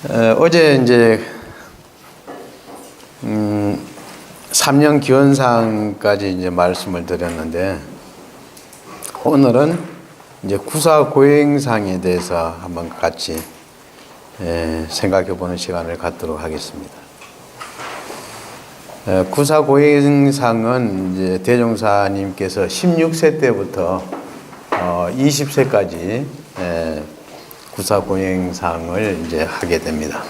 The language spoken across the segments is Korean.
어제 이제 3년 기원상까지 이제 말씀을 드렸는데, 오늘은 이제 구사고행상에 대해서 한번 같이 생각해 보는 시간을 갖도록 하겠습니다. 구사고행상은 이제 대종사님께서 16세 때부터 20세까지 구사고행상을 이제 하게 됩니다.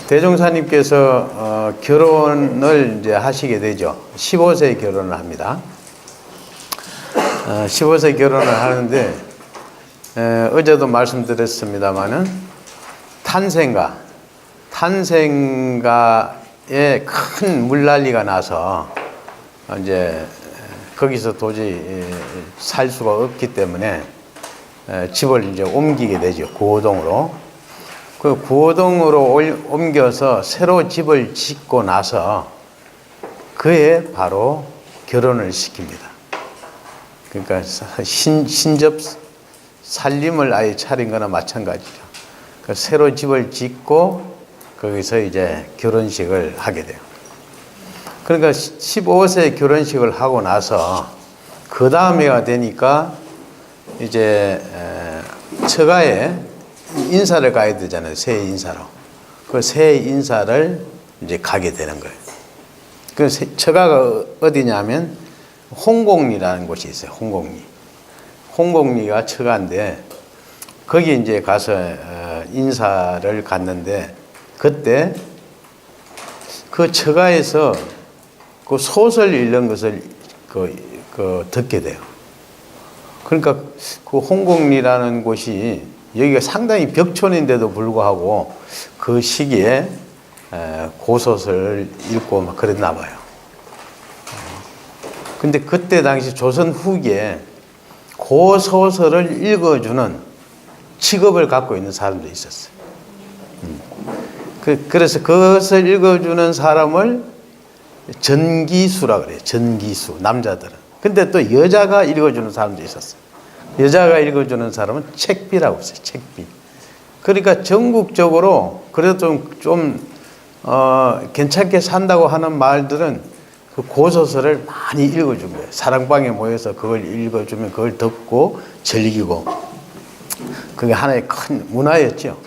대종사님께서 결혼을 이제 하시게 되죠. 15세에 결혼을 합니다. 15세 결혼을 하는데, 어제도 말씀드렸습니다마는 탄생가에 큰 물난리가 나서 이제 거기서 도저히 살 수가 없기 때문에 집을 이제 옮기게 되죠. 구호동으로. 그 구호동으로 옮겨서 새로 집을 짓고 나서 그해 바로 결혼을 시킵니다. 그러니까 신접 살림을 아예 차린 거나 마찬가지죠. 그 새로 집을 짓고 거기서 이제 결혼식을 하게 돼요. 그러니까 15세 결혼식을 하고 나서 그 다음에가 되니까 이제 처가에 인사를 가야 되잖아요. 새해 인사로. 그 새해 인사를 이제 가게 되는 거예요. 그 처가가 어디냐면 홍곡리라는 곳이 있어요. 홍곡리가 처가인데, 거기 이제 가서 인사를 갔는데, 그때 그 처가에서 그 소설 읽는 것을 듣게 돼요. 그러니까 그 홍곡리라는 곳이 여기가 상당히 벽촌인데도 불구하고 그 시기에 고소설을 읽고 막 그랬나 봐요. 근데 그때 당시 조선 후기에 고소설을 읽어주는 직업을 갖고 있는 사람도 있었어요. 그래서 그것을 읽어주는 사람을 전기수라 그래요. 전기수, 남자들은. 근데 또 여자가 읽어주는 사람도 있었어요. 여자가 읽어주는 사람은 책비라고 했어요. 책비. 그러니까 전국적으로 그래도 좀 괜찮게 산다고 하는 마을들은 그 고소설을 많이 읽어준 거예요. 사랑방에 모여서 그걸 읽어주면 그걸 듣고 즐기고, 그게 하나의 큰 문화였죠.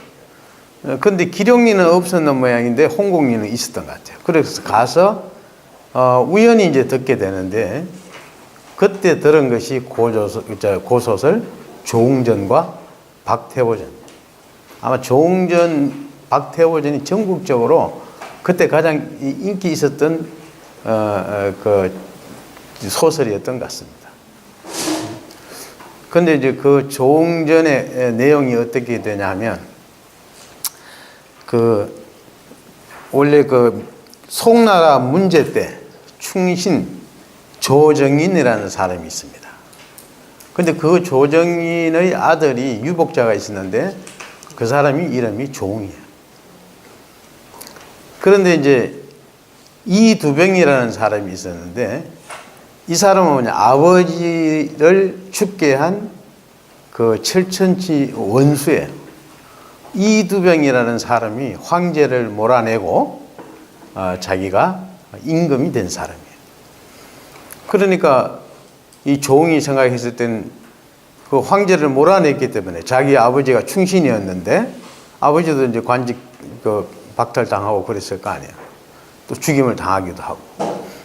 그런데 기룡리는 없었는 모양인데 홍곡리는 있었던 것 같아요. 그래서 가서 우연히 이제 듣게 되는데, 그때 들은 것이 고소설 조웅전과 박태호전. 아마 조웅전, 박태호전이 전국적으로 그때 가장 인기 있었던 그 소설이었던 것 같습니다. 그런데 이제 그 조웅전의 내용이 어떻게 되냐면, 원래 그 송나라 문제 때 충신 조정인이라는 사람이 있습니다. 근데 그 조정인의 아들이 유복자가 있었는데, 그 사람이 이름이 조웅이에요. 그런데 이제 이두병이라는 사람이 있었는데, 이 사람은 뭐냐, 아버지를 죽게 한 그 철천지 원수예요. 이두병이라는 사람이 황제를 몰아내고 자기가 임금이 된 사람이에요. 그러니까 이 조웅이 생각했을 때는 그 황제를 몰아냈기 때문에, 자기 아버지가 충신이었는데 아버지도 이제 관직 박탈당하고 그랬을 거 아니에요. 또 죽임을 당하기도 하고.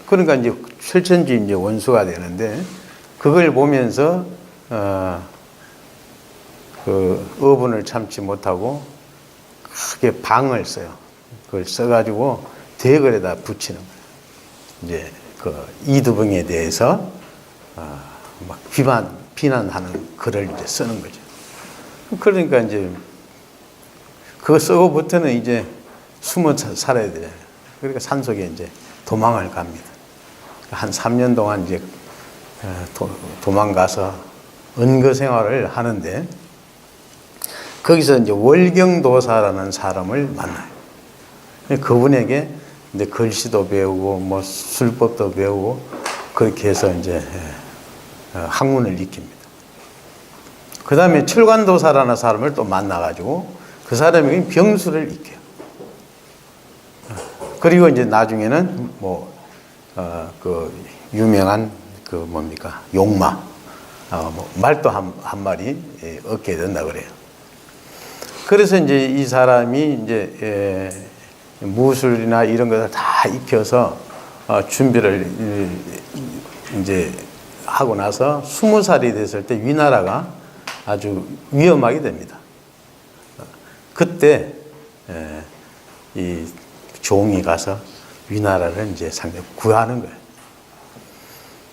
그러니까 이제 철천지 이제 원수가 되는데, 그걸 보면서 그 어분을 참지 못하고 크게 방을 써요. 그걸 써가지고 대궐에다 붙이는 거예요. 이제 그 이두병에 대해서 막 비난하는 글을 이제 쓰는 거죠. 그러니까 이제 그거 쓰고부터는 이제 숨어 살아야 되잖아요. 그러니까 산속에 이제 도망을 갑니다. 한 3년 동안 이제 도망가서 은거 생활을 하는데, 거기서 이제 월경도사라는 사람을 만나요. 그분에게 이제 글씨도 배우고 뭐 술법도 배우고 그렇게 해서 이제 학문을 익힙니다. 그 다음에 철관도사라는 사람을 또 만나가지고 그 사람이 병수를 익혀요. 그리고 이제 나중에는 그 유명한 그 뭡니까 용마, 말도 한 마리 얻게 된다 그래요. 그래서 이제 이 사람이 이제 무술이나 이런 것을 다 익혀서 준비를 이제 하고 나서 20살이 됐을 때 위나라가 아주 위험하게 됩니다. 그때 이 종이 가서 위나라를 이제 상대 구하는 거예요.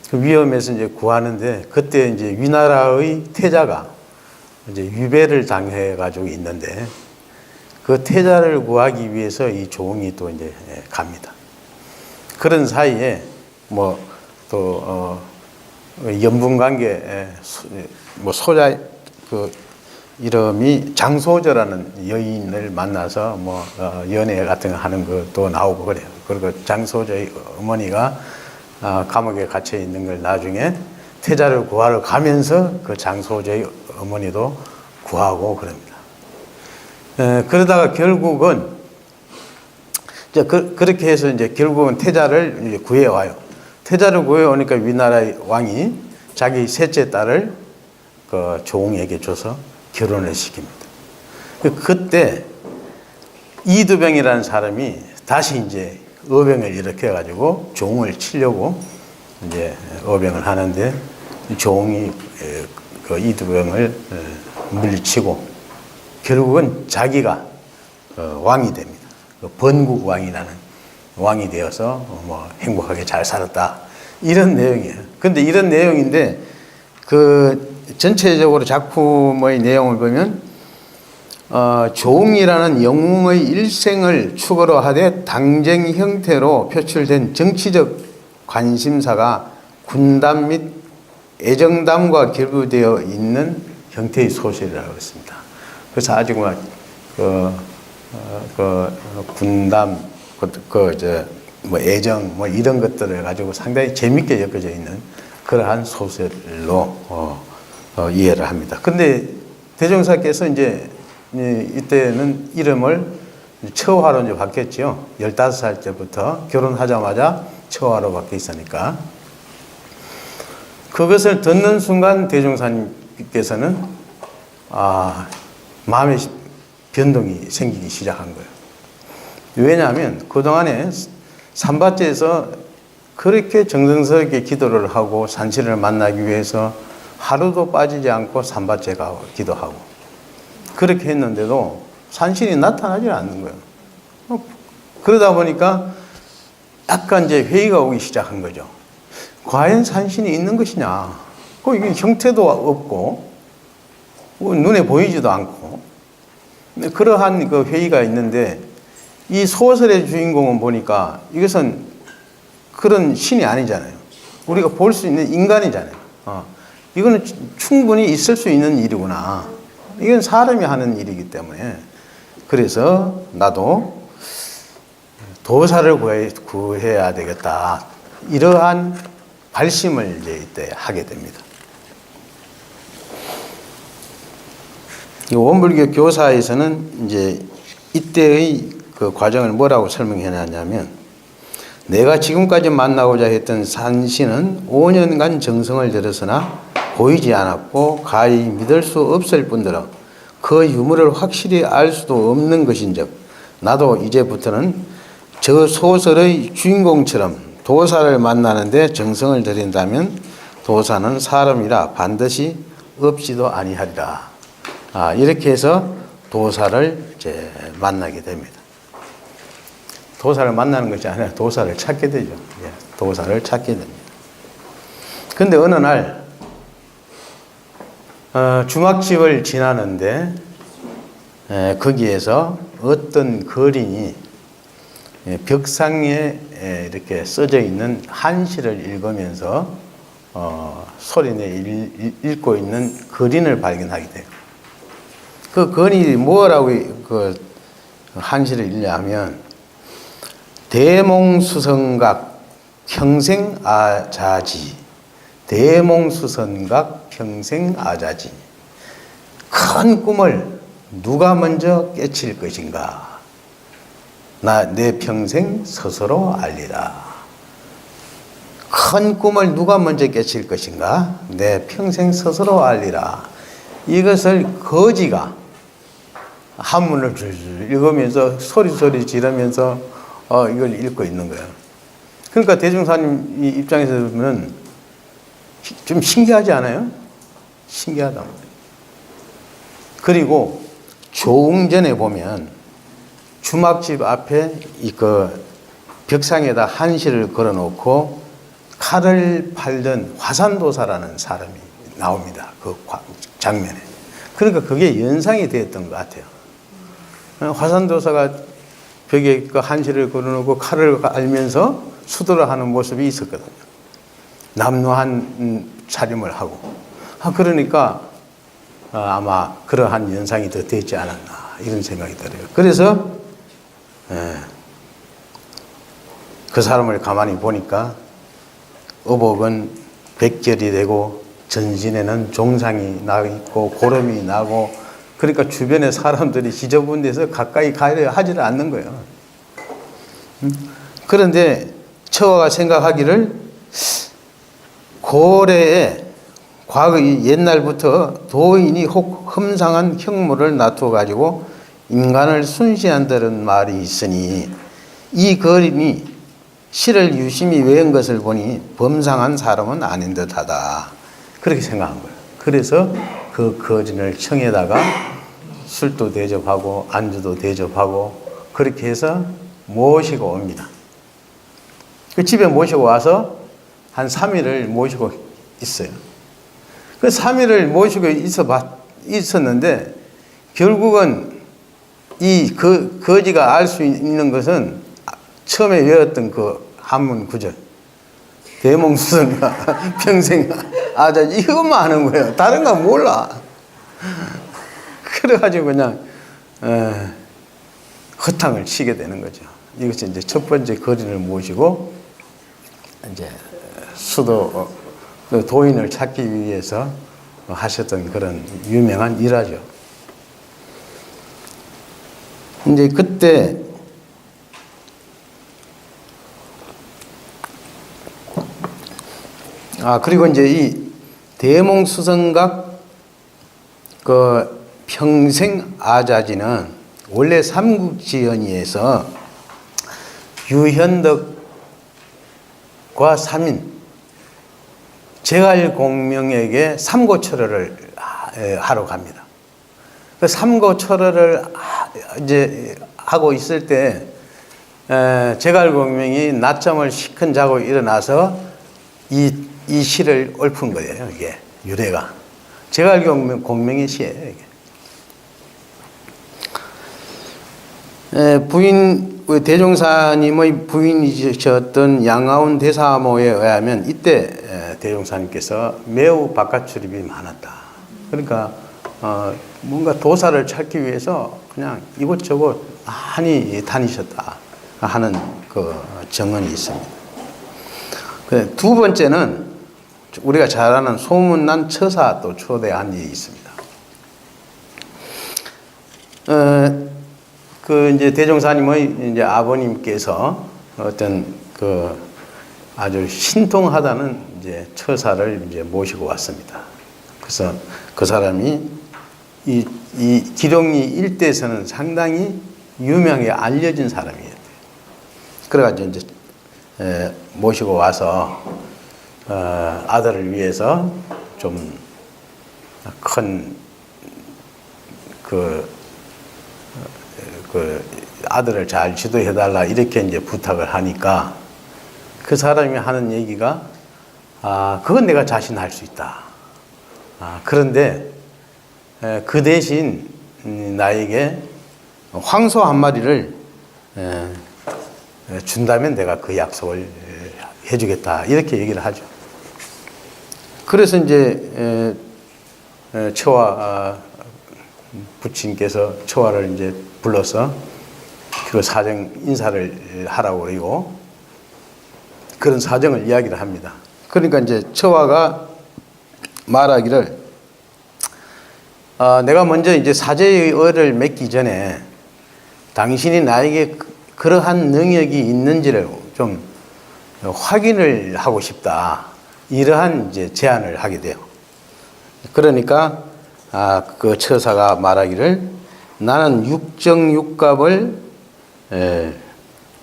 그 위험해서 이제 구하는데 그때 이제 위나라의 태자가 이제 유배를 당해 가지고 있는데 그 태자를 구하기 위해서 이 종이 또 이제 갑니다. 그런 사이에 또 연분관계 소자 그 이름이 장소저라는 여인을 만나서 연애 같은 거 하는 것도 나오고 그래요. 그리고 장소저의 어머니가 감옥에 갇혀 있는 걸 나중에 태자를 구하러 가면서 그 장소저의 어머니도 구하고 그럽니다. 그러다가 결국은 이제 그렇게 해서 이제 결국은 태자를 이제 구해 와요. 태자를 구해 오니까 위나라의 왕이 자기 셋째 딸을 그 종에게 줘서 결혼을 시킵니다. 그때 이두병이라는 사람이 다시 이제 어병을 일으켜 가지고 종을 치려고 이제 어병을 하는데 종이 그 이두병을 물리치고 결국은 자기가 왕이 됩니다. 번국 왕이라는 왕이 되어서 행복하게 잘 살았다. 이런 내용이에요. 근데 이런 내용인데 그 전체적으로 작품의 내용을 보면 종이라는 영웅의 일생을 축으로 하되 당쟁 형태로 표출된 정치적 관심사가 군담 및 애정담과 결부되어 있는 형태의 소설이라고 했습니다. 그래서 아주 군담, 애정, 이런 것들을 가지고 상당히 재밌게 엮어져 있는 그러한 소설로 이해를 합니다. 근데 대종사께서 이제 이때는 이름을 처화로 이제 바뀌었죠. 15살 때부터 결혼하자마자 처화로 바뀌었으니까. 그것을 듣는 순간 대종사님께서는 마음의 변동이 생기기 시작한 거예요. 왜냐하면 그동안에 삼바제에서 그렇게 정성스럽게 기도를 하고 산신을 만나기 위해서 하루도 빠지지 않고 삼바제 가고 기도하고 그렇게 했는데도 산신이 나타나지 않는 거예요. 그러다 보니까 약간 이제 회의가 오기 시작한 거죠. 과연 산신이 있는 것이냐? 이게 형태도 없고 눈에 보이지도 않고 그러한 그 회의가 있는데 이 소설의 주인공은 보니까 이것은 그런 신이 아니잖아요. 우리가 볼 수 있는 인간이잖아요. 이거는 충분히 있을 수 있는 일이구나. 이건 사람이 하는 일이기 때문에 그래서 나도 도사를 구해야 되겠다. 이러한 발심을 이제 이때 하게 됩니다. 이 원불교 교사에서는 이제 이때의 그 과정을 뭐라고 설명해놨냐면 내가 지금까지 만나고자 했던 산신은 5년간 정성을 들였으나 보이지 않았고 가히 믿을 수 없을 뿐더러 그 유무를 확실히 알 수도 없는 것인즉 나도 이제부터는 저 소설의 주인공처럼 도사를 만나는데 정성을 들인다면 도사는 사람이라 반드시 없지도 아니하리라. 이렇게 해서 도사를 이제 만나게 됩니다. 도사를 만나는 것이 아니라 도사를 찾게 되죠. 도사를 찾게 됩니다. 근데 어느 날 주막집을 지나는데 거기에서 어떤 거린이 벽상에 이렇게 써져 있는 한시를 읽으면서 소리내 읽고 있는 거린을 발견하게 돼요. 그 거린이 뭐라고 그 한시를 읽냐면 대몽수성각 평생아자지. 대몽수성각 평생아자지. 큰 꿈을 누가 먼저 깨칠 것인가? 내 평생 스스로 알리라. 큰 꿈을 누가 먼저 깨칠 것인가? 내 평생 스스로 알리라. 이것을 거지가 한문을 줄줄 읽으면서 소리소리 지르면서 이걸 읽고 있는 거예요. 그러니까 대종사님 입장에서 보면 좀 신기하지 않아요? 신기하다. 그리고 조응전에 보면 주막집 앞에 벽상에다 한실을 걸어놓고 칼을 팔던 화산도사라는 사람이 나옵니다. 그 장면에. 그러니까 그게 연상이 되었던 것 같아요. 화산도사가 벽에 그 한실을 걸어놓고 칼을 갈면서 수도를 하는 모습이 있었거든요. 남루한 차림을 하고. 그러니까 아마 그러한 연상이 더 되지 않았나 이런 생각이 들어요. 그래서 그 사람을 가만히 보니까 어복은 백결이 되고 전신에는 종상이 나 있고 고름이 나고, 그러니까 주변의 사람들이 지저분 데서 가까이 가려 하지를 않는 거예요. 그런데 처화가 생각하기를 고래에 과거 옛날부터 도인이 혹 흠상한 형물을 놔둬 가지고 인간을 순시한다는 말이 있으니 이 거인이 시를 유심히 외운 것을 보니 범상한 사람은 아닌 듯하다. 그렇게 생각한 거예요. 그래서 그 거인을 청에다가 술도 대접하고 안주도 대접하고 그렇게 해서 모시고 옵니다. 그 집에 모시고 와서 한 3일을 모시고 있어요. 그 3일을 모시고 있었는데 결국은 이 거지가 알 수 있는 것은 처음에 외웠던 그 한문 구절, 대몽수선가 평생 아자, 이것만 아는 거예요. 다른 건 몰라. 그래가지고 그냥 허탕을 치게 되는 거죠. 이것이 이제 첫 번째 거인을 모시고 이제 수도 도인을 찾기 위해서 하셨던 그런 유명한 일화죠. 이제 그때 그리고 이제 이 대몽수성각 그 평생 아자지는 원래 삼국지연의에서 유현덕과 삼인 제갈공명에게 삼고철회를 하러 갑니다. 그 삼고철회를 이제 하고 있을 때 제갈공명이 낮잠을 시큰 자고 일어나서 이 시를 읊은 거예요. 이게 유래가 제갈공명의 시예요. 이게. 부인 대종사님의 부인이셨던 양아운 대사모에 의하면 이때 대종사님께서 매우 바깥 출입이 많았다. 그러니까 뭔가 도사를 찾기 위해서 그냥 이곳저곳 많이 다니셨다 하는 그 정언이 있습니다. 두 번째는 우리가 잘 아는 소문난 처사 또 초대한 일이 있습니다. 그 이제 대종사님의 이제 아버님께서 어떤 그 아주 신통하다는 이제 처사를 이제 모시고 왔습니다. 그래서 그 사람이 이 기룡리 일대에서는 상당히 유명하게 알려진 사람이에요. 그래가지고 이제 모시고 와서 아들을 위해서 좀 큰 그 아들을 잘 지도해달라 이렇게 이제 부탁을 하니까 그 사람이 하는 얘기가 그건 내가 자신할 수 있다. 그런데 그 대신 나에게 황소 한 마리를 준다면 내가 그 약속을 해주겠다 이렇게 얘기를 하죠. 그래서 이제 처와 부친께서 처와를 이제 불러서 그 사정 인사를 하라고 그러고 그런 사정을 이야기를 합니다. 그러니까 이제 처와가 말하기를 내가 먼저 이제 사제의 의를 맺기 전에 당신이 나에게 그러한 능력이 있는지를 좀 확인을 하고 싶다. 이러한 이제 제안을 하게 돼요. 그러니까 그 처사가 말하기를 나는 육정육갑을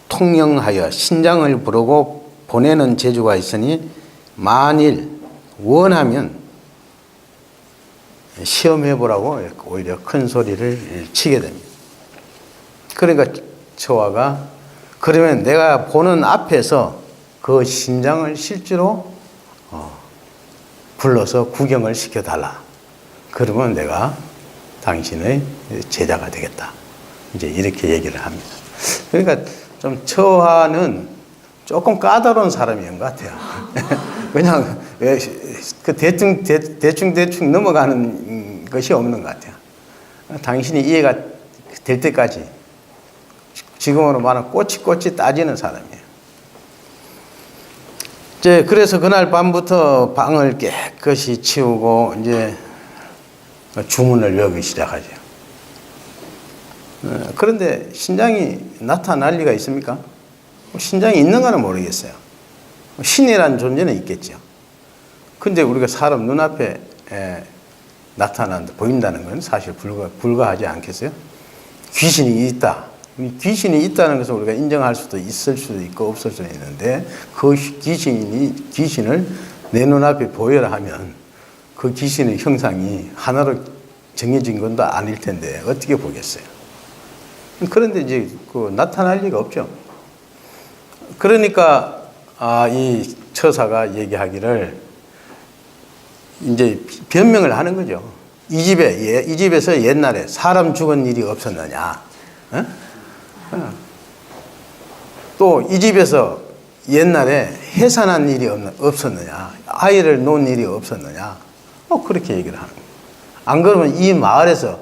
통령하여 신장을 부르고 보내는 재주가 있으니 만일 원하면 시험해보라고 오히려 큰 소리를 치게 됩니다. 그러니까 처화가 그러면 내가 보는 앞에서 그 신장을 실제로 불러서 구경을 시켜달라. 그러면 내가 당신의 제자가 되겠다. 이제 이렇게 얘기를 합니다. 그러니까 좀 처화는 조금 까다로운 사람인 것 같아요. 그냥 그 대충 넘어가는 것이 없는 것 같아요. 당신이 이해가 될 때까지 지금으로 말하면 꼬치꼬치 따지는 사람이에요. 이제 그래서 그날 밤부터 방을 깨끗이 치우고 이제 주문을 외우기 시작하죠. 그런데 신장이 나타날 리가 있습니까? 신장이 있는 거는 모르겠어요. 신이라는 존재는 있겠죠. 근데 우리가 사람 눈앞에 나타난다, 보인다는 건 사실 불가하지 않겠어요? 귀신이 있다. 귀신이 있다는 것을 우리가 인정할 수도 있을 수도 있고 없을 수도 있는데 그 귀신을 내 눈앞에 보여라 하면 그 귀신의 형상이 하나로 정해진 건 다 아닐 텐데 어떻게 보겠어요? 그런데 이제 나타날 리가 없죠. 그러니까 이 처사가 얘기하기를 이제 변명을 하는 거죠. 이 집에서 옛날에 사람 죽은 일이 없었느냐? 또 이 집에서 옛날에 해산한 일이 없었느냐? 아이를 놓은 일이 없었느냐? 그렇게 얘기를 하는 거예요. 안 그러면 이 마을에서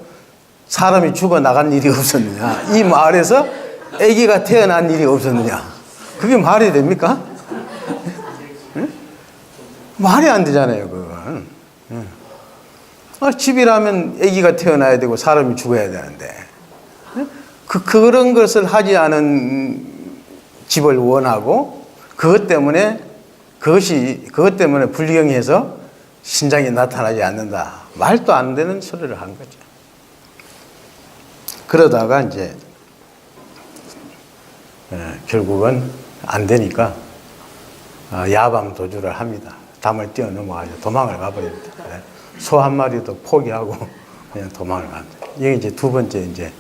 사람이 죽어 나간 일이 없었느냐? 이 마을에서 아기가 태어난 일이 없었느냐? 그게 말이 됩니까? 말이 안 되잖아요, 그건. 집이라면 아기가 태어나야 되고 사람이 죽어야 되는데 그런 것을 하지 않은 집을 원하고 그것 때문에 불경해서 신장이 나타나지 않는다. 말도 안 되는 소리를 한 거죠. 그러다가 이제 결국은 안 되니까 야밤 도주를 합니다. 담을 뛰어넘어가지고 도망을 가버립니다. 소 한 마리도 포기하고 그냥 도망을 갑니다. 이게 이제 두 번째 이제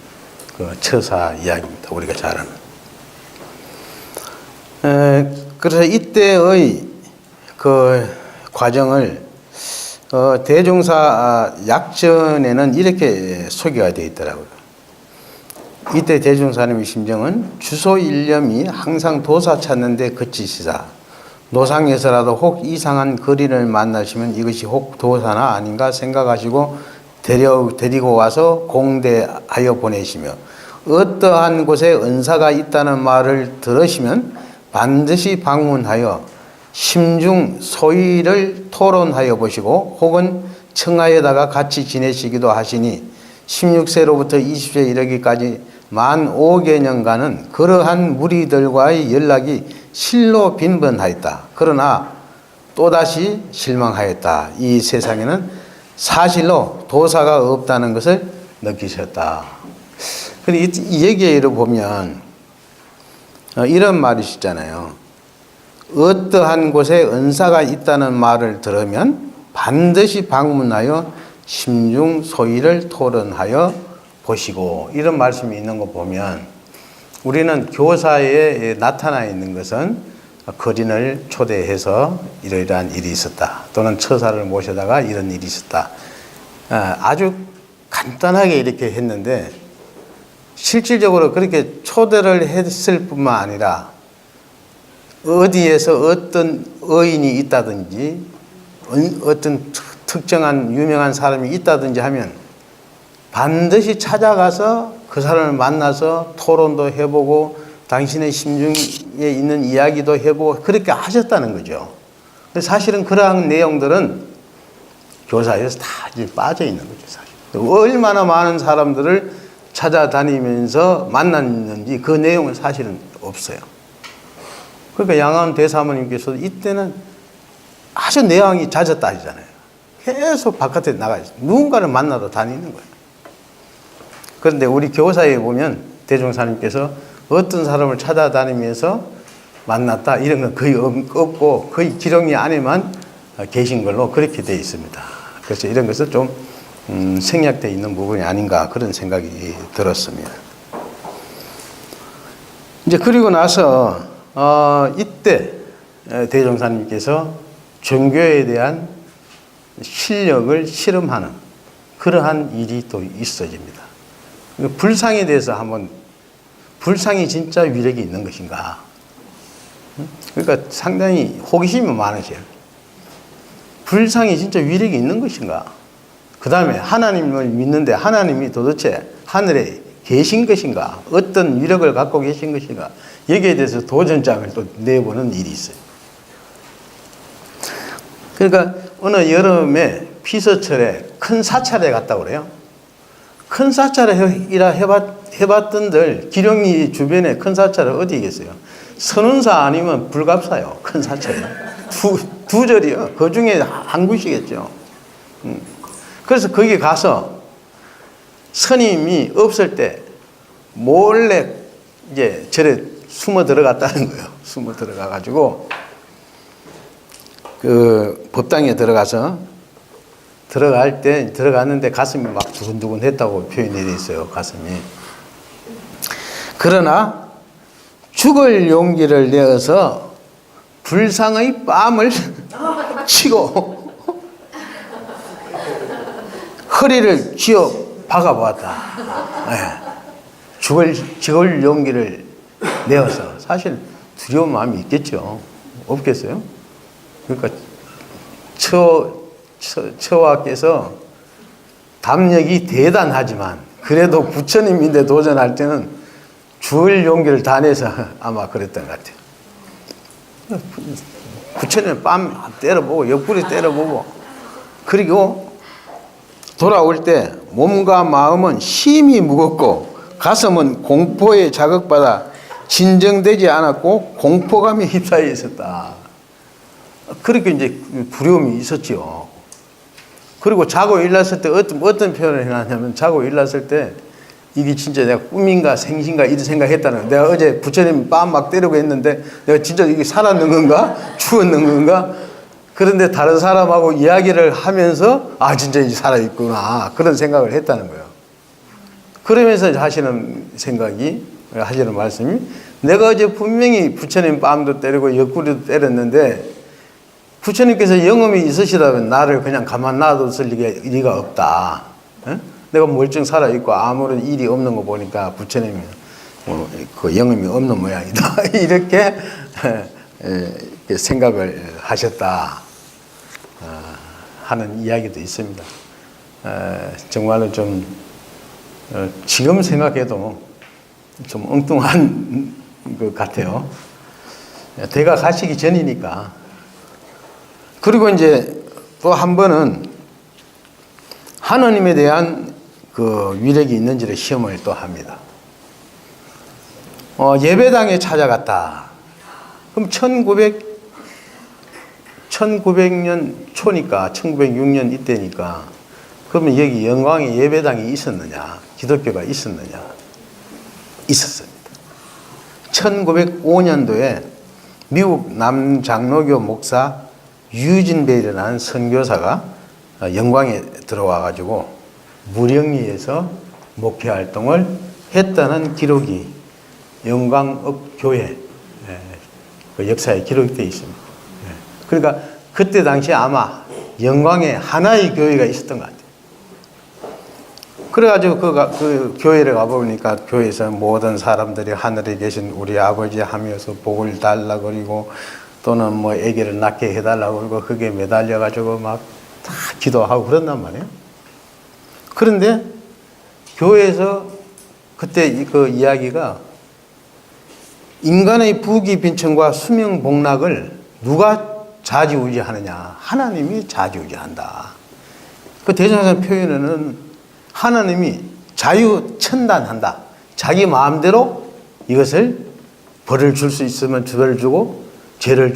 그 처사 이야기입니다. 우리가 잘 아는. 그래서 이때의 그 과정을 대종사 약전에는 이렇게 소개가 되어 있더라고요. 이때 대종사님의 심정은 주소 일념이 항상 도사 찾는데 그치시다. 노상에서라도 혹 이상한 거리를 만나시면 이것이 혹 도사나 아닌가 생각하시고 데리고 와서 공대하여 보내시며 어떠한 곳에 은사가 있다는 말을 들으시면 반드시 방문하여 심중 소의를 토론하여 보시고 혹은 청하에다가 같이 지내시기도 하시니 16세로부터 20세 이르기까지 만 5개년간은 그러한 무리들과의 연락이 실로 빈번하였다. 그러나 또다시 실망하였다. 이 세상에는 사실로 도사가 없다는 것을 느끼셨다. 이 얘기를 보면 이런 말이 있잖아요. 어떠한 곳에 은사가 있다는 말을 들으면 반드시 방문하여 심중 소의를 토론하여 보시고, 이런 말씀이 있는 거 보면 우리는 교사에 나타나 있는 것은 거린을 초대해서 이러이러한 일이 있었다, 또는 처사를 모셔다가 이런 일이 있었다, 아주 간단하게 이렇게 했는데 실질적으로 그렇게 초대를 했을 뿐만 아니라 어디에서 어떤 의인이 있다든지 어떤 특정한 유명한 사람이 있다든지 하면 반드시 찾아가서 그 사람을 만나서 토론도 해보고 당신의 심중에 있는 이야기도 해보고 그렇게 하셨다는 거죠. 사실은 그러한 내용들은 교사에서 다 이제 빠져 있는 거죠, 사실. 얼마나 많은 사람들을 찾아다니면서 만났는지 그 내용은 사실은 없어요. 그러니까 양화원 대사모님께서도 이때는 아주 내왕이 잦았다 하잖아요. 계속 바깥에 나가 있어요. 누군가를 만나러 다니는 거예요. 그런데 우리 교사에 보면 대종사님께서 어떤 사람을 찾아다니면서 만났다 이런 건 거의 없고 거의 기록이 안에만 계신 걸로 그렇게 되어 있습니다. 그래서 이런 것은 좀 생략되어 있는 부분이 아닌가 그런 생각이 들었습니다. 이제 그리고 나서 이때 대종사님께서 종교에 대한 실력을 실험하는 그러한 일이 또 있어집니다. 불상에 대해서 한번 불상이 진짜 위력이 있는 것인가? 그러니까 상당히 호기심이 많으세요. 불상이 진짜 위력이 있는 것인가? 그 다음에 하나님을 믿는데 하나님이 도대체 하늘에 계신 것인가? 어떤 위력을 갖고 계신 것인가? 여기에 대해서 도전장을 또 내보는 일이 있어요. 그러니까 어느 여름에 피서철에 큰 사찰에 갔다고 그래요. 큰 사찰에 해봤던들 기령리 주변에 큰 사찰은 어디 있겠어요? 선운사 아니면 불갑사요. 큰 사찰이. 두 절이요. 그 중에 한 곳이겠죠. 그래서 거기 가서 스님이 없을 때 몰래 이제 절에 숨어 들어갔다는 거예요. 숨어 들어가가지고 그 법당에 들어갔는데 가슴이 막 두근두근 했다고 표현이 되어 있어요. 가슴이. 그러나 죽을 용기를 내어서 불상의 뺨을 치고 허리를 쥐어 박아보았다. 네. 죽을 용기를 내어서 사실 두려운 마음이 있겠죠. 없겠어요? 그러니까 처와께서 담력이 대단하지만 그래도 부처님인데 도전할 때는 죽을 용기를 다 내서 아마 그랬던 것 같아요. 부처님 뺨 때려보고 옆구리 때려보고 그리고 돌아올 때 몸과 마음은 심히 무겁고 가슴은 공포에 자극받아 진정되지 않았고 공포감에 휩싸여 있었다. 그렇게 이제 두려움이 있었지요. 그리고 자고 일어났을 때 어떤 표현을 해놨냐면 자고 일어났을 때 이게 진짜 내가 꿈인가 생신가 이런 생각했다는 거예요. 내가 어제 부처님 뺨 막 때리고 했는데 내가 진짜 이게 살았는 건가 죽었는 건가. 그런데 다른 사람하고 이야기를 하면서 아 진짜 이제 살아있구나 그런 생각을 했다는 거예요. 그러면서 하시는 생각이 하시는 말씀이 내가 어제 분명히 부처님 뺨도 때리고 옆구리도 때렸는데 부처님께서 영험이 있으시다면 나를 그냥 가만 놔뒀을 리가 없다. 에? 내가 멀쩡 살아있고 아무런 일이 없는 거 보니까 부처님이 그 영험이 없는 모양이다. 이렇게 생각을 하셨다 하는 이야기도 있습니다. 정말로 좀 지금 생각해도 좀 엉뚱한 것 같아요. 대가 가시기 전이니까. 그리고 이제 또 한 번은 하느님에 대한 그 위력이 있는지를 시험을 또 합니다. 예배당에 찾아갔다. 그럼 1900년 초니까 1906년 이때니까 그러면 여기 영광에 예배당이 있었느냐? 기독교가 있었느냐? 있었습니다. 1905년도에 미국 남장로교 목사 유진벨이라는 선교사가 영광에 들어와 가지고 무령리에서 목회 활동을 했다는 기록이 영광읍 교회 그 역사에 기록되어 있습니다. 그러니까 그때 당시 아마 영광에 하나의 교회가 있었던 것 같아요. 그래가지고 그 교회를 가보니까 교회에서 모든 사람들이 하늘에 계신 우리 아버지 하면서 복을 달라 그리고 또는 뭐 아기를 낳게 해달라고 그러고 그게 매달려가지고 막 다 기도하고 그런단 말이에요. 그런데 교회에서 그때 그 이야기가 인간의 부귀 빈천과 수명 복락을 누가 좌지우지하느냐? 하나님이 좌지우지한다. 그 대전사 표현에는 하나님이 자유천단한다. 자기 마음대로 이것을 벌을 줄 수 있으면 벌을 주고, 죄를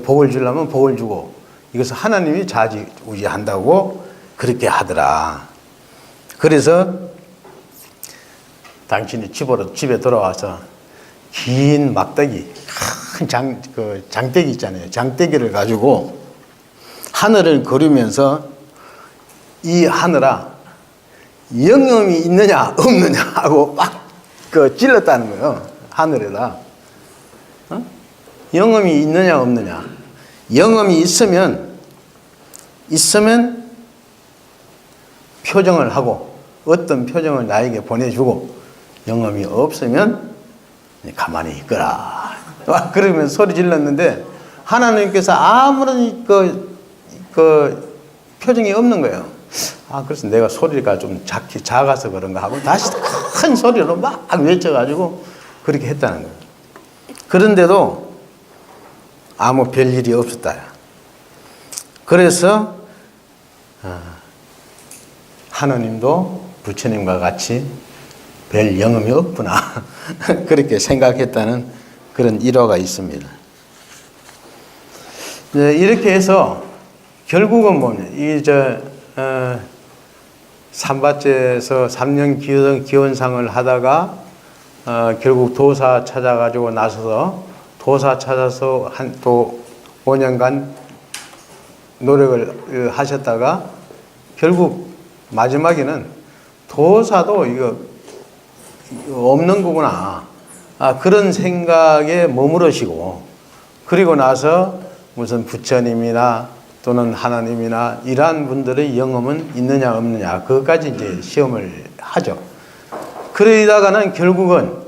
복을 주려면 복을 주고, 이것을 하나님이 좌지우지한다고 그렇게 하더라. 그래서 당신이 집에 돌아와서 긴 막대기, 큰 장대기 있잖아요. 장대기를 가지고 하늘을 거르면서 이 하늘아, 영험이 있느냐 없느냐 하고 막 찔렀다는 거예요. 하늘에다. 영험이 있느냐 없느냐. 영험이 있으면 표정을 하고 어떤 표정을 나에게 보내주고, 영험이 없으면 가만히 있거라. 그러면 소리 질렀는데 하나님께서 아무런 표정이 없는 거예요. 그래서 내가 소리가 좀 작아서 그런가 하고 다시 큰 소리로 막 외쳐가지고 그렇게 했다는 거예요. 그런데도 아무 별일이 없었다. 그래서 하나님도 부처님과 같이 별 영험이 없구나 그렇게 생각했다는 그런 일화가 있습니다. 이렇게 해서 결국은 뭐냐, 삼바째에서 3년 기원상을 하다가 결국 도사 찾아가지고 나서서, 도사 찾아서 또 5년간 노력을 하셨다가 결국 마지막에는 도사도 이거 없는 거구나, 그런 생각에 머무르시고, 그리고 나서 무슨 부처님이나 또는 하나님이나 이러한 분들의 영험은 있느냐 없느냐, 그것까지 이제 시험을 하죠. 그러다가는 결국은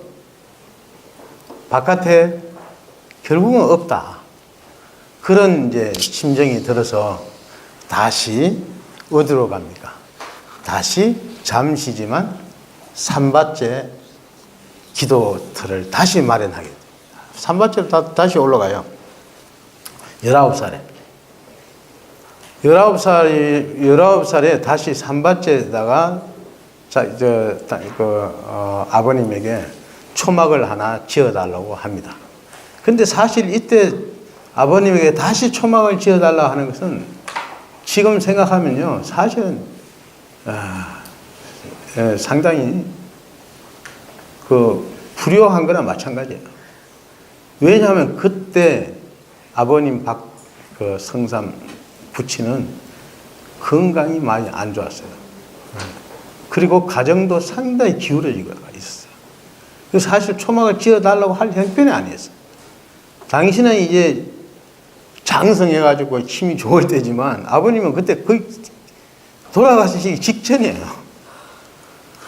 바깥에 결국은 없다, 그런 이제 심정이 들어서 다시 어디로 갑니까? 다시 잠시지만 삼바째 기도터를 다시 마련하게 됩니다. 삼바째로 다시 올라가요. 19살에 다시 삼바째에다가 아버님에게 초막을 하나 지어달라고 합니다. 근데 사실 이때 아버님에게 다시 초막을 지어달라고 하는 것은 지금 생각하면요, 사실은 상당히 불효한 거나 마찬가지예요. 왜냐하면 그때 아버님 성삼 부친은 건강이 많이 안 좋았어요. 그리고 가정도 상당히 기울어지고 있었어요. 그래서 사실 초막을 지어달라고 할 형편이 아니었어요. 당신은 이제 장성해가지고 힘이 좋을 때지만 아버님은 그때 거의 돌아가시기 직전이에요.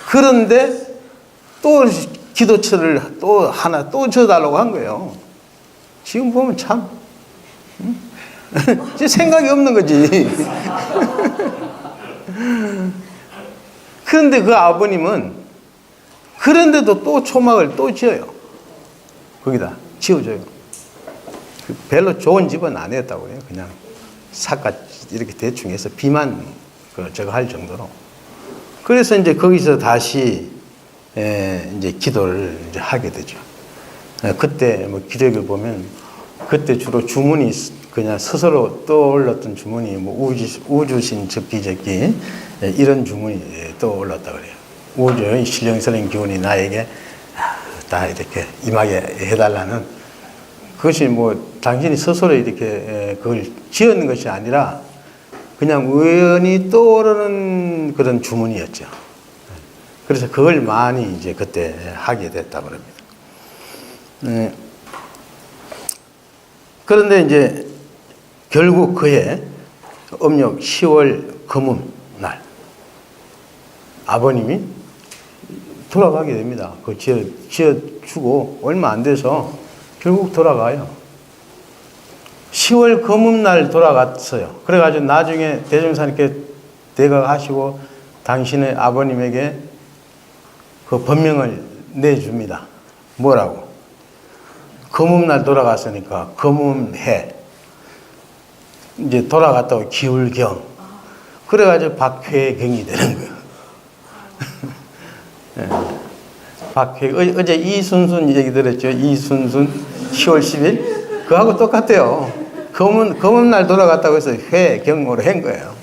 그런데 또 기도처를 또 하나 또 지어달라고 한 거예요. 지금 보면 참 생각이 없는 거지. 그런데 그 아버님은 그런데도 또 초막을 또 지어요. 거기다 지어줘요. 별로 좋은 집은 아니었다고 해요. 그냥 삭가 이렇게 대충 해서 비만 저거 할 정도로. 그래서 이제 거기서 다시 이제 기도를 이제 하게 되죠. 그때 뭐 기록을 보면 그때 주로 주문이 그냥 스스로 떠올랐던 주문이 뭐 우주신 접기접기 이런 주문이 떠올랐다 그래요. 우주의 신령스러운 기운이 나에게 다 이렇게 임하게 해달라는, 그것이 뭐 당신이 스스로 이렇게 그걸 지었는 것이 아니라 그냥 우연히 떠오르는 그런 주문이었죠. 그래서 그걸 많이 이제 그때 하게 됐다고 합니다. 그런데 이제 결국 그해 음력 10월 금음 날 아버님이 돌아가게 됩니다. 그 지어주고 얼마 안 돼서 결국 돌아가요. 10월 금음 날 돌아갔어요. 그래가지고 나중에 대종사님께 대각하시고 당신의 아버님에게 그 법명을 내줍니다. 뭐라고? 금음 날 돌아갔으니까 금음해. 이제 돌아갔다고 기울경. 그래가지고 박회경이 되는 거예요. 예. 어제 이순순 얘기 들었죠? 이순순 10월 10일? 그거하고 똑같아요. 검은 날 돌아갔다고 해서 회경으로 한 거예요.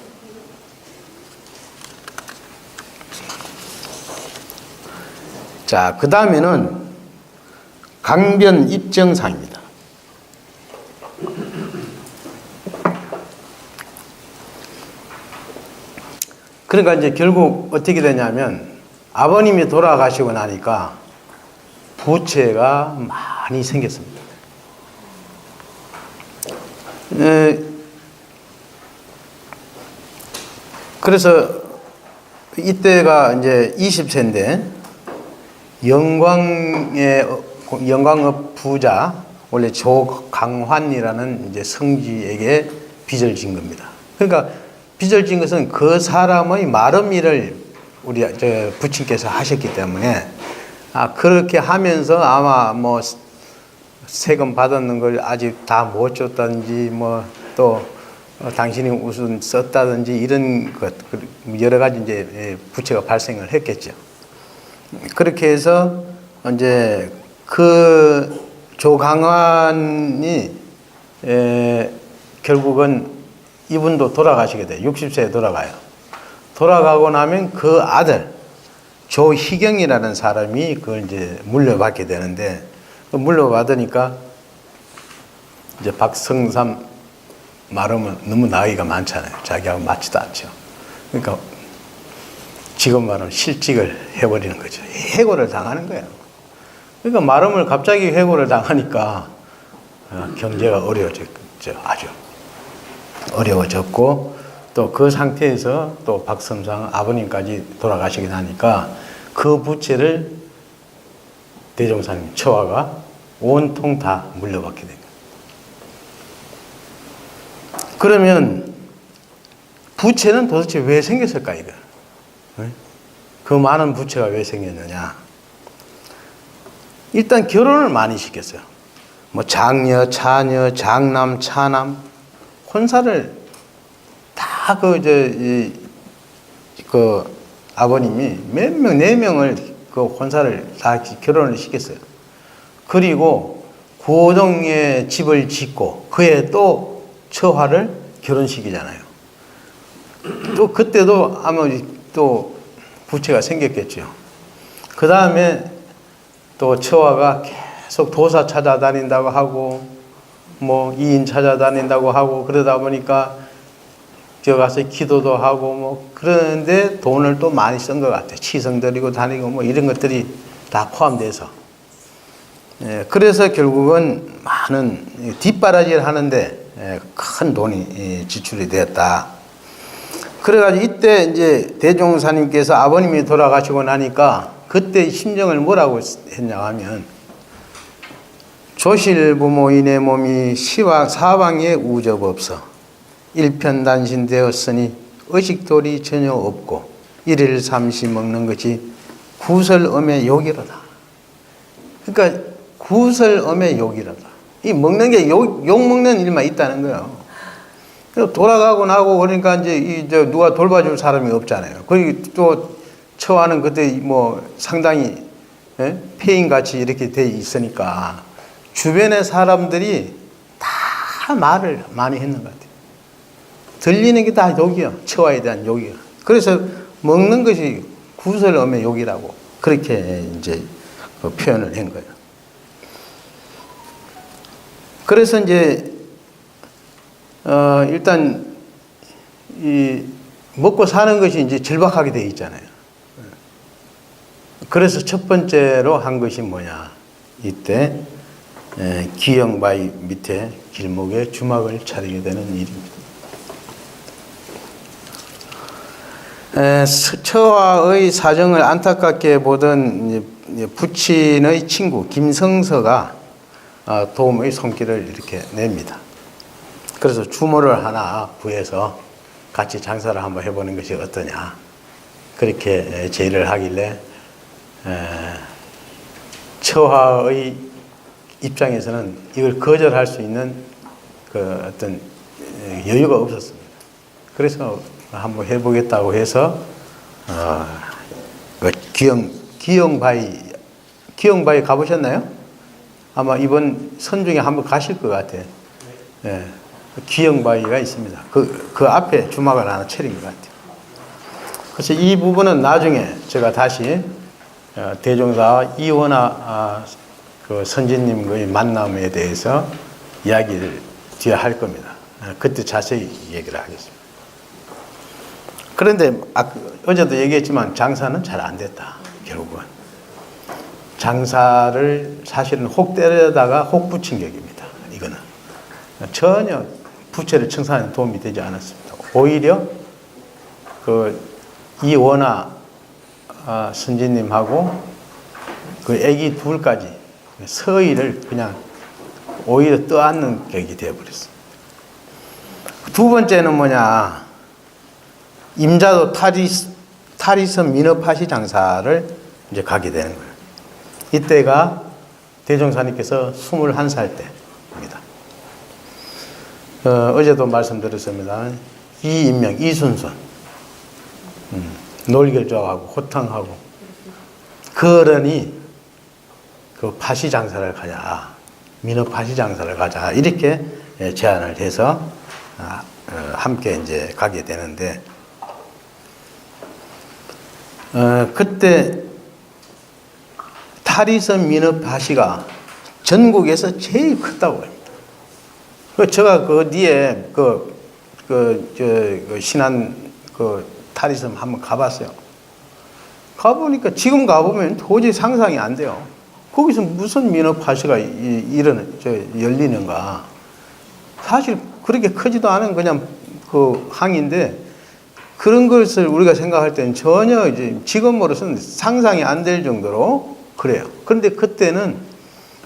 자, 그 다음에는 강변 입정상입니다. 그러니까 이제 결국 어떻게 되냐면 아버님이 돌아가시고 나니까 부채가 많이 생겼습니다. 그래서 이때가 이제 20세인데 영광업 부자 원래 조강환이라는 이제 성지에게 빚을 진 겁니다. 그러니까 빚을 진 것은 그 사람의 마름일을 우리 부친께서 하셨기 때문에 그렇게 하면서 아마 뭐 세금 받았는 걸 아직 다 못 줬다든지 뭐 또 당신이 우선 썼다든지 이런 것 여러 가지 이제 부채가 발생을 했겠죠. 그렇게 해서 이제 그 조강환이 결국은 이분도 돌아가시게 돼요. 60세에 돌아가요. 돌아가고 나면 그 아들 조희경이라는 사람이 그걸 이제 물려받게 되는데 물려받으니까 이제 박성삼 말하면 너무 나이가 많잖아요. 자기하고 맞지도 않죠. 그러니까 지금 말하면 실직을 해버리는 거죠. 해고를 당하는 거예요. 그러니까 말하면 갑자기 해고를 당하니까 경제가 어려워졌죠. 아주 어려워졌고 또 그 상태에서 또 박성삼 아버님까지 돌아가시긴 하니까 그 부채를 대종사님 처화가 온통 다 물려받게 됩니다. 그러면 부채는 도대체 왜 생겼을까 이거? 그 많은 부채가 왜 생겼느냐? 일단 결혼을 많이 시켰어요. 뭐 장녀, 차녀, 장남, 차남, 혼사를 다 그 아버님이 몇 명, 4명을 그 혼사를 다 결혼을 시켰어요. 그리고 고동에 집을 짓고 그에 또 처화를 결혼시키잖아요. 또 그때도 아마 또 부채가 생겼겠죠. 그 다음에 또 처화가 계속 도사 찾아다닌다고 하고 뭐 이인 찾아다닌다고 하고 그러다 보니까 저 가서 기도도 하고 뭐 그러는데 돈을 또 많이 쓴 것 같아요. 치성 드리고 다니고 뭐 이런 것들이 다 포함돼서. 그래서 결국은 많은 뒷바라지를 하는데 큰 돈이 지출이 되었다. 그래가지고 이때 이제 대종사님께서 아버님이 돌아가시고 나니까 그때 심정을 뭐라고 했냐 하면 조실부모인의 몸이 사방에 우접없어 일편단신되었으니 의식돌이 전혀 없고 일일 삼시 먹는 것이 구설엄의 욕이로다. 그러니까 구설엄의 욕이로다. 이 먹는 게 욕 먹는 일만 있다는 거예요. 돌아가고 나고 그러니까 이제 누가 돌봐줄 사람이 없잖아요. 그리고 또 처하는 그때 뭐 상당히 폐인같이 이렇게 돼 있으니까 주변의 사람들이 다 말을 많이 했는 것 같아요. 들리는 게 다 욕이요. 처와에 대한 욕이요. 그래서 먹는 것이 구설엄의 욕이라고 그렇게 이제 표현을 한 거예요. 그래서 이제 일단 이 먹고 사는 것이 이제 절박하게 돼 있잖아요. 그래서 첫 번째로 한 것이 뭐냐? 이때 기영바위 밑에 길목에 주막을 차리게 되는 일입니다. 처와의 사정을 안타깝게 보던 부친의 친구 김성서가 도움의 손길을 이렇게 냅니다. 그래서 주모를 하나 구해서 같이 장사를 한번 해보는 것이 어떠냐. 그렇게 제의를 하길래 처와의 입장에서는 이걸 거절할 수 있는 그 어떤 여유가 없었습니다. 그래서 한번 해보겠다고 해서 그 기영바위 가보셨나요? 아마 이번 선 중에 한번 가실 것 같아요. 예, 기영바위가 있습니다. 그 앞에 주막을 하나 차린 것 같아요. 그래서 이 부분은 나중에 제가 다시 대종사와 이원하 그 선지님의 만남에 대해서 이야기를 뒤에 할 겁니다. 그때 자세히 얘기를 하겠습니다. 그런데 어제도 얘기했지만 장사는 잘 안 됐다. 결국은 장사를 사실은 혹 때려다가 혹 붙인 격입니다. 이거는 전혀 부채를 청산하는 도움이 되지 않았습니다. 오히려 그 이원하 선지님하고 그 애기 둘까지 서의를 그냥 오히려 떠안는 격이 되어버렸습니다. 두 번째는 뭐냐, 임자도 타리섬 민어파시 장사를 이제 가게 되는 거예요. 이때가 대종사님께서 21살 때입니다. 어제도 말씀드렸습니다. 이인명, 이순손, 놀결조하고 호탕하고, 그러니 그 파시 장사를 가자, 민어 파시 장사를 가자, 이렇게 제안을 해서 함께 이제 가게 되는데, 그때 타리섬 민어 파시가 전국에서 제일 컸다고 합니다. 제가 그 뒤에 신안 타리섬 한번 가봤어요. 가보니까 지금 가보면 도저히 상상이 안 돼요. 거기서 무슨 민어 파시가 열리는가. 사실 그렇게 크지도 않은 그냥 그 항인데, 그런 것을 우리가 생각할 때는 전혀 이제 지금으로서는 상상이 안 될 정도로 그래요. 그런데 그때는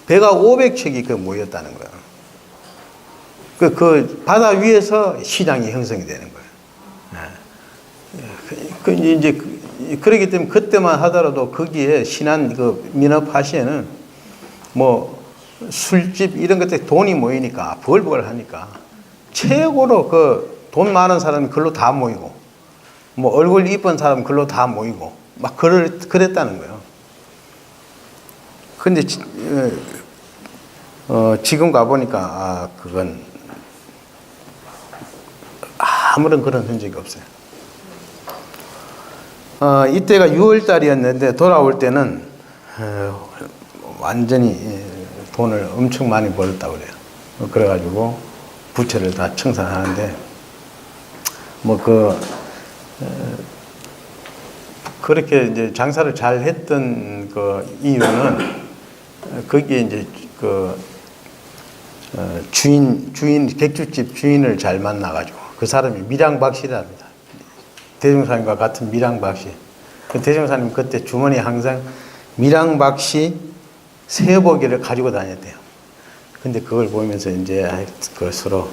배가 500척이 모였다는 거예요. 그 바다 위에서 시장이 형성이 되는 거예요. 이제 그렇기 때문에 그때만 하더라도 거기에 신안 민어 파시에는 뭐 술집 이런 것들 돈이 모이니까 벌벌 하니까 최고로 돈 많은 사람이 글로 다 모이고, 뭐 얼굴 이쁜 사람 글로 다 모이고 막 그랬다는 거예요. 근데 지금 가보니까 그건 아무런 그런 흔적이 없어요. 이때가 6월 달이었는데 돌아올 때는 완전히 돈을 엄청 많이 벌었다고 그래요. 그래가지고 부채를 다 청산하는데, 그렇게 이제 장사를 잘 했던 그 이유는 거기에 이제 객주집 주인을 잘 만나가지고, 그 사람이 밀양박씨랍니다. 대종사님과 같은 밀양박씨. 그 대종사님 그때 주머니에 항상 밀양박씨 새보기를 가지고 다녔대요. 근데 그걸 보면서 이제 서로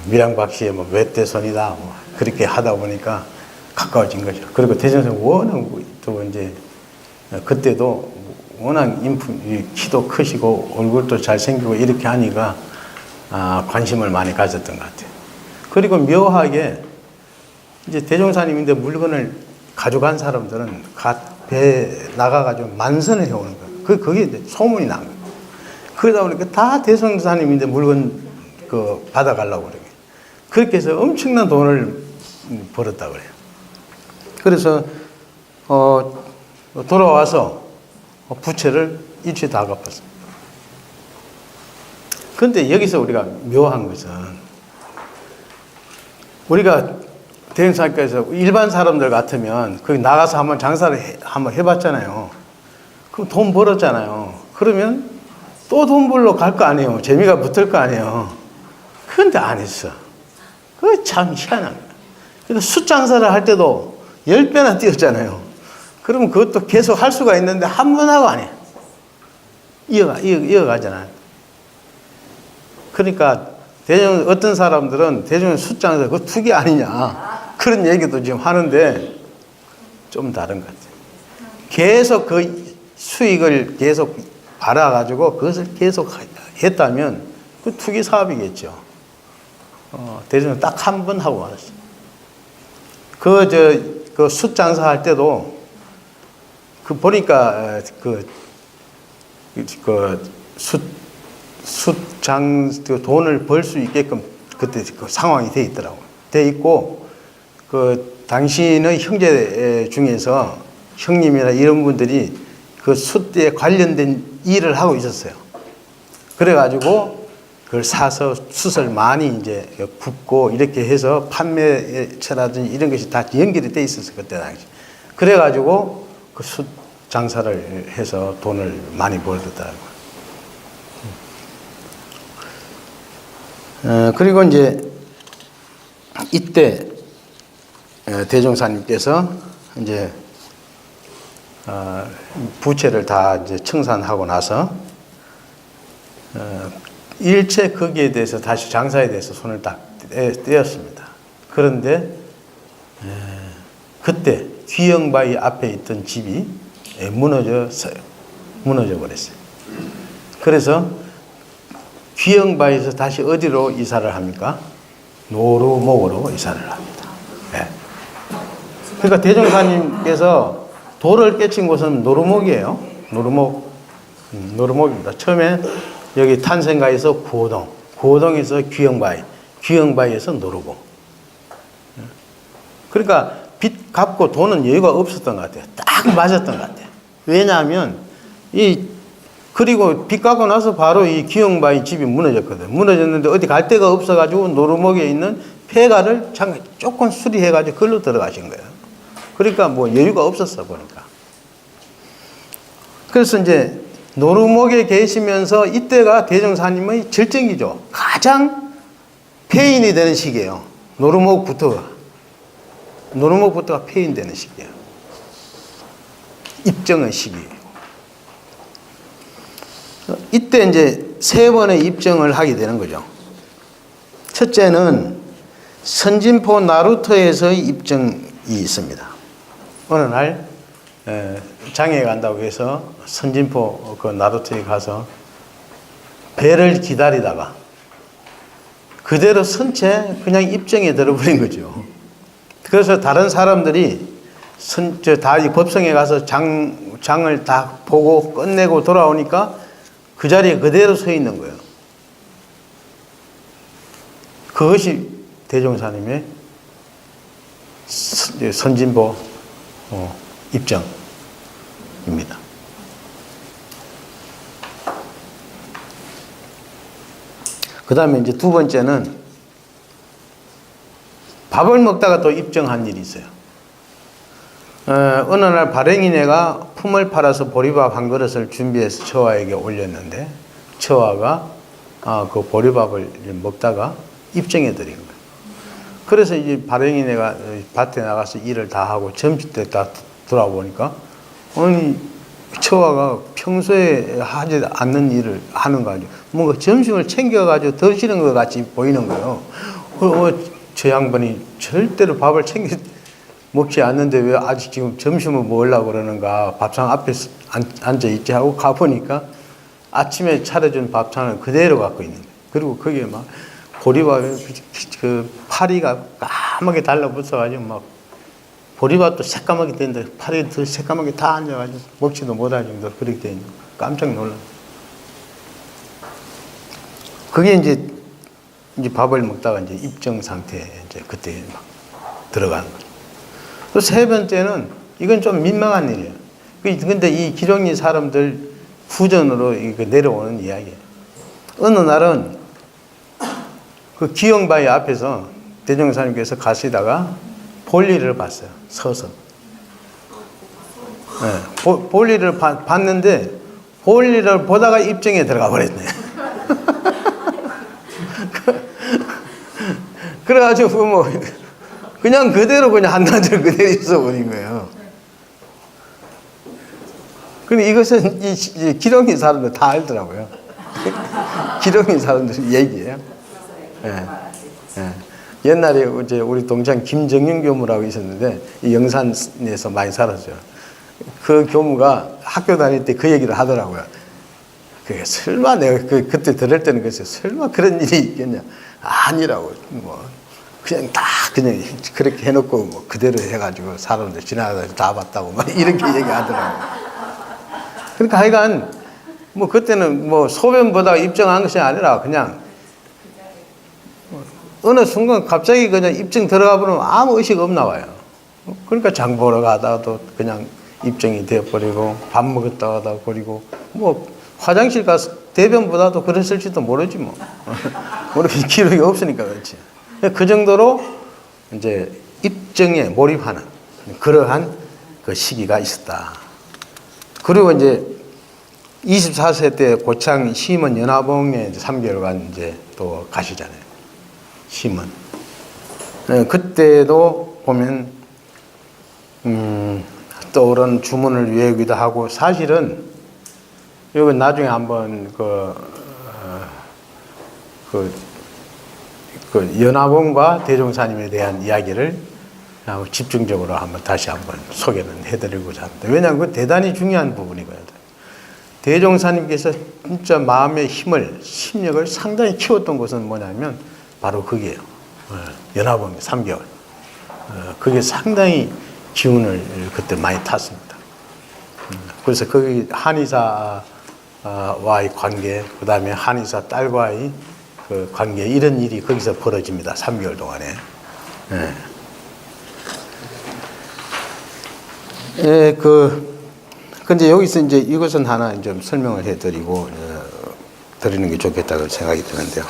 밀양박씨의 외대손이다 그렇게 하다 보니까 가까워진 거죠. 그리고 대종사님 워낙 또 이제 그때도 워낙 키도 크시고 얼굴도 잘생기고 이렇게 하니까 관심을 많이 가졌던 것 같아요. 그리고 묘하게 이제 대종사님인데 물건을 가져간 사람들은 배에 나가가지고 만선을 해오는 거예요. 그게 이제 소문이 난 거예요. 그러다 보니까 다 대종사님인데 물건 받아가려고 그래요. 그렇게 해서 엄청난 돈을 벌었다고 그래요. 그래서 돌아와서 부채를 일체 다 갚았습니다. 그런데 여기서 우리가 묘한 것은, 우리가 대행사님께서 일반 사람들 같으면 거기 나가서 한번 장사를 한번 해봤잖아요. 그럼 돈 벌었잖아요. 그러면 또 돈 벌러 갈 거 아니에요. 재미가 붙을 거 아니에요. 그런데 안 했어. 그게 참 희한한 거야. 그래서 숫장사를 할 때도 10배나 뛰었잖아요. 그러면 그것도 계속 할 수가 있는데 한 번 하고 안 해. 이어가잖아요. 그러니까 어떤 사람들은 대중 숫장사 그거 투기 아니냐, 그런 얘기도 지금 하는데 좀 다른 것 같아요. 계속 그 수익을 계속 받아가지고 그것을 계속 했다면 그 투기 사업이겠죠. 대중은 딱 한 번 하고 말았어요. 그 숯 장사할 때도 그 보니까 그 돈을 벌 수 있게끔 그때 그 상황이 돼 있더라고요. 돼 있고, 그 당신의 형제 중에서 형님이나 이런 분들이 그 숯에 관련된 일을 하고 있었어요. 그래가지고 그걸 사서 숯을 많이 이제 굽고 이렇게 해서 판매처라든지 이런 것이 다 연결이 돼 있었어요. 그때 당시. 그래가지고 그 숯 장사를 해서 돈을 많이 벌더라고요. 그리고 이제 이때 대종사님께서 이제 부채를 다 이제 청산하고 나서 일체 거기에 대해서 다시 장사에 대해서 손을 딱 떼었습니다. 그런데 그때 귀영바위 앞에 있던 집이 무너져 버렸어요. 그래서 귀영바위에서 다시 어디로 이사를 합니까? 노루목으로 이사를 합니다. 네. 그러니까 대종사님께서 돌을 깨친 곳은 노루목이에요. 노루목입니다. 처음에 여기 탄생가에서 구호동에서 귀영바위에서 노루봉. 그러니까 빚 갚고 돈은 여유가 없었던 것 같아요. 딱 맞았던 것 같아요. 왜냐하면 그리고 빚 갚고 나서 바로 이 귀영바위 집이 무너졌거든. 무너졌는데 어디 갈 데가 없어가지고 노루목에 있는 폐가를 조금 수리해가지고 그걸로 들어가신 거예요. 그러니까 뭐 여유가 없었어 보니까. 그래서 이제 노루목에 계시면서 이때가 대종사님의 절정이죠. 가장 폐인이 되는 시기예요. 노루목부터가 폐인되는 시기예요. 입정의 시기예요. 이때 이제 세 번의 입정을 하게 되는 거죠. 첫째는 선진포 나루터에서의 입정이 있습니다. 어느 날 장에 간다고 해서 선진포 그 나루터에 가서 배를 기다리다가 그대로 선 채 그냥 입정에 들어버린 거죠. 그래서 다른 사람들이 다 법성에 가서 장을 다 보고 끝내고 돌아오니까 그 자리에 그대로 서 있는 거예요. 그것이 대종사님의 선진보 입정입니다. 그 다음에 이제 두 번째는 밥을 먹다가 또 입정한 일이 있어요. 어느 날 발행인애가 품을 팔아서 보리밥 한 그릇을 준비해서 처와에게 올렸는데 처와가 그 보리밥을 먹다가 입정해 드린 거예요. 그래서 이제 발행인애가 밭에 나가서 일을 다 하고 점심때 다 돌아보니까 아니 처와가 평소에 하지 않는 일을 하는 거 아니에요. 뭔가 점심을 챙겨가지고 드시는 것 같이 보이는 거예요. 저 양반이 절대로 밥을 챙겨 먹지 않는데 왜 아직 지금 점심을 먹으려고 그러는가, 밥상 앞에 앉아있지 하고 가보니까 아침에 차려준 밥상을 그대로 갖고 있는 거예요. 그리고 거기에 막 보리밥에 그 파리가 까맣게 달라붙어가지고 막 보리밥도 새까맣게 되는데 파리가 더 새까맣게 다 앉아가지고 먹지도 못할 정도로 그렇게 돼 있는 거예요. 깜짝 놀랐어요. 그게 이제 밥을 먹다가 이제 입정 상태에 이제 그때 막 들어가는 거죠. 또 세 번째는 이건 좀 민망한 일이에요. 근데 이 기룡리 사람들 후전으로 내려오는 이야기예요. 어느 날은 그 귀영바위 앞에서 대종사님께서 가시다가 볼일을 봤어요. 서서. 네, 볼일을 봤는데 볼일을 보다가 입정에 들어가 버렸네. 그래가지고 뭐 그냥 그대로 그냥 한나절 그대로 있어 버린 거예요. 근데 이것은 이 기룡리 사람들 다 알더라고요. 기룡리 사람들 얘기예요. 예. 예. 옛날에 이제 우리 동창 김정윤 교무라고 있었는데 이 영산에서 많이 살았죠. 그 교무가 학교 다닐 때 그 얘기를 하더라고요. 그게 설마 내가 그때 들을 때는 그랬어요. 설마 그런 일이 있겠냐? 아니라고. 뭐 그냥 다 그냥 그렇게 해놓고 뭐 그대로 해가지고 사람들 지나가다 다 봤다고 막 이렇게 얘기하더라고요. 그러니까 하여간 뭐 그때는 뭐 소변보다 입증한 것이 아니라 그냥 어느 순간 갑자기 그냥 입증 들어가 보면 아무 의식 없나 봐요. 그러니까 장 보러 가다가도 그냥 입증이 되어버리고 밥 먹었다가도 버리고 뭐 화장실 가서 대변보다도 그랬을지도 모르지 뭐. 모르겠지. 기록이 없으니까 그렇지. 그 정도로 이제 입증에 몰입하는 그러한 그 시기가 있었다. 그리고 이제 24세 때 고창 심은 연화봉에 3개월간 이제 또 가시잖아요. 심은. 그때도 보면 떠오른 주문을 외우기도 하고 사실은 이건 나중에 한번 그 연화봉과 대종사님에 대한 이야기를 집중적으로 한번 다시 한번 소개는 해드리고자 합니다. 왜냐하면 그 대단히 중요한 부분이거든요. 대종사님께서 진짜 마음의 힘을, 심력을 상당히 키웠던 것은 뭐냐면 바로 그게요. 연화봉 3개월. 그게 상당히 기운을 그때 많이 탔습니다. 그래서 거기 한의사와의 관계, 그 다음에 한의사 딸과의 그 관계, 이런 일이 거기서 벌어집니다. 3개월 동안에. 근데 여기서 이제 이것은 하나 좀 설명을 해드리고, 드리는 게 좋겠다고 생각이 드는데요.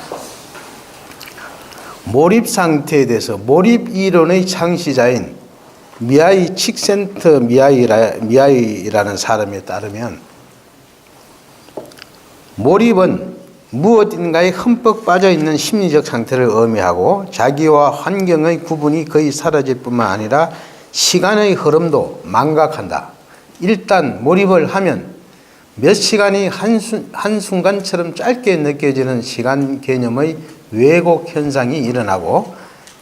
몰입 상태에 대해서 몰입 이론의 창시자인 미하이 칙센트 미하이라는 사람에 따르면 몰입은 무엇인가에 흠뻑 빠져있는 심리적 상태를 의미하고 자기와 환경의 구분이 거의 사라질 뿐만 아니라 시간의 흐름도 망각한다. 일단 몰입을 하면 몇 시간이 한순간처럼 짧게 느껴지는 시간 개념의 왜곡 현상이 일어나고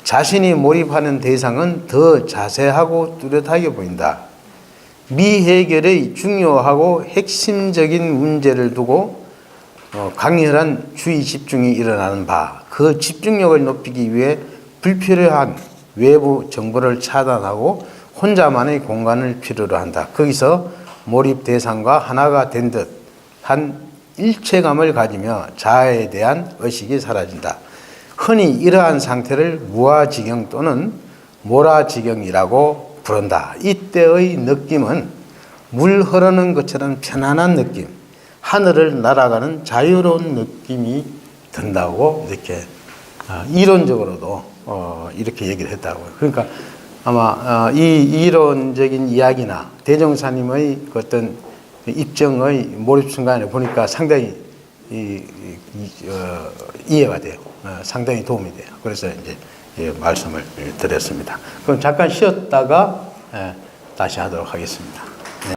자신이 몰입하는 대상은 더 자세하고 뚜렷하게 보인다. 미해결의 중요하고 핵심적인 문제를 두고 강렬한 주의 집중이 일어나는 바, 그 집중력을 높이기 위해 불필요한 외부 정보를 차단하고 혼자만의 공간을 필요로 한다. 거기서 몰입 대상과 하나가 된 듯한 일체감을 가지며 자아에 대한 의식이 사라진다. 흔히 이러한 상태를 무아지경 또는 모라지경이라고 부른다. 이때의 느낌은 물 흐르는 것처럼 편안한 느낌, 하늘을 날아가는 자유로운 느낌이 든다고 이렇게 이론적으로도 이렇게 얘기를 했다고요. 그러니까 아마 이 이론적인 이야기나 대종사님의 그 어떤 입증의 몰입 순간에 보니까 상당히 이해가 돼요. 상당히 도움이 돼요. 그래서 이제 말씀을 드렸습니다. 그럼 잠깐 쉬었다가 다시 하도록 하겠습니다.